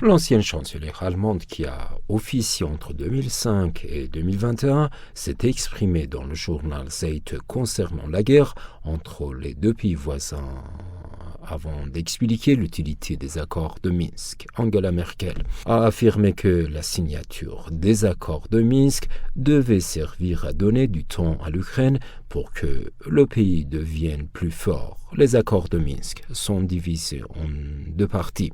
L'ancienne chancelière allemande qui a officié entre 2005 et 2021 s'est exprimée dans le journal Zeit concernant la guerre entre les deux pays voisins avant d'expliquer l'utilité des accords de Minsk. Angela Merkel a affirmé que la signature des accords de Minsk devait servir à donner du temps à l'Ukraine pour que le pays devienne plus fort. Les accords de Minsk sont divisés en deux parties.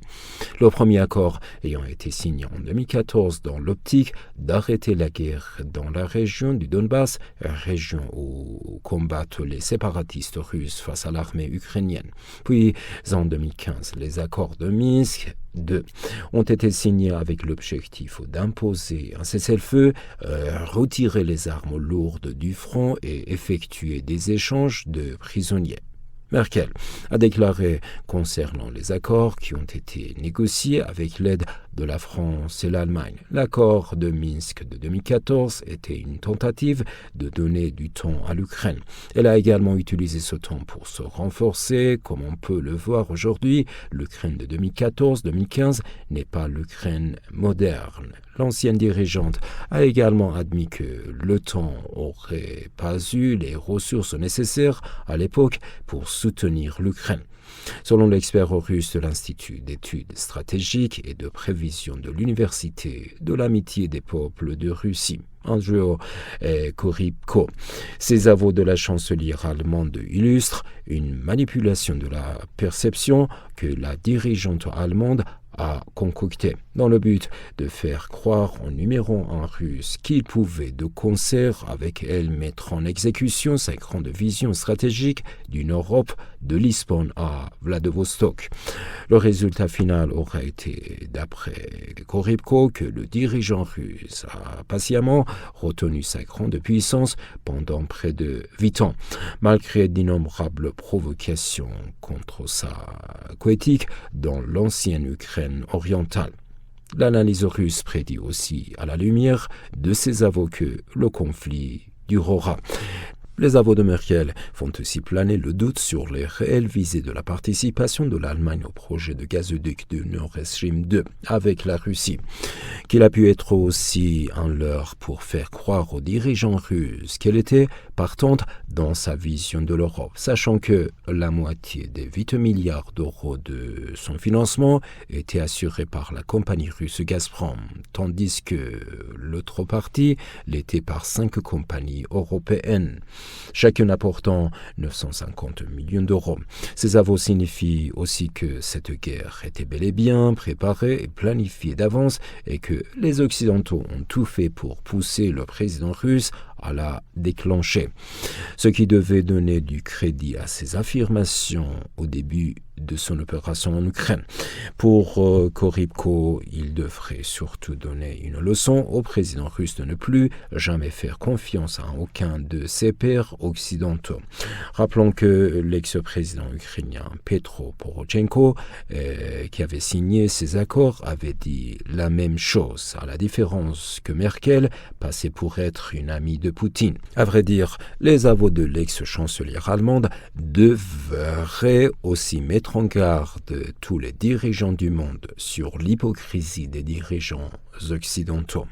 Le premier accord ayant été signé en 2014 dans l'optique d'arrêter la guerre dans la région du Donbass, région où combattent les séparatistes russes face à l'armée ukrainienne. Puis en 2015, les accords de Minsk II ont été signés avec l'objectif d'imposer un cessez-le-feu, retirer les armes lourdes du front et effectuer des échanges de prisonniers. Merkel a déclaré concernant les accords qui ont été négociés avec l'aide de la France et l'Allemagne. L'accord de Minsk de 2014 était une tentative de donner du temps à l'Ukraine. Elle a également utilisé ce temps pour se renforcer. Comme on peut le voir aujourd'hui, l'Ukraine de 2014-2015 n'est pas l'Ukraine moderne. L'ancienne dirigeante a également admis que l'OTAN n'aurait pas eu les ressources nécessaires à l'époque pour soutenir l'Ukraine. Selon l'expert russe de l'Institut d'études stratégiques et de prévision de l'Université de l'amitié des peuples de Russie, Andrew Korybko, ces aveux de la chancelière allemande illustrent une manipulation de la perception que la dirigeante allemande a concocté dans le but de faire croire en numéro un russe qu'il pouvait de concert avec elle mettre en exécution sa grande vision stratégique d'une Europe de Lisbonne à Vladivostok. Le résultat final aurait été, d'après Korybko, que le dirigeant russe a patiemment retenu sa grande puissance pendant près de 8 ans, malgré d'innombrables provocations contre sa coétique dans l'ancienne Ukraine orientale. L'analyse russe prédit aussi, à la lumière de ces aveux, que le conflit durera. Les aveux de Merkel font aussi planer le doute sur les réelles visées de la participation de l'Allemagne au projet de gazoduc de Nord Stream 2 avec la Russie, qu'il a pu être aussi un leurre pour faire croire aux dirigeants russes qu'elle était partante dans sa vision de l'Europe, sachant que la moitié des 8 milliards d'euros de son financement était assurée par la compagnie russe Gazprom, tandis que l'autre partie l'était par 5 compagnies européennes, chacune apportant 950 millions d'euros. Ces aveux signifient aussi que cette guerre était bel et bien préparée et planifiée d'avance et que les Occidentaux ont tout fait pour pousser le président russe à la déclencher, ce qui devait donner du crédit à ses affirmations au début de son opération en Ukraine. Pour Korybko, il devrait surtout donner une leçon au président russe de ne plus jamais faire confiance à aucun de ses pairs occidentaux. Rappelons que l'ex-président ukrainien Petro Poroshenko, qui avait signé ces accords, avait dit la même chose, à la différence que Merkel passait pour être une amie de Poutine. À vrai dire, les aveux de l'ex-chancelière allemande devraient aussi mettre en garde tous les dirigeants du monde sur l'hypocrisie des dirigeants occidentaux.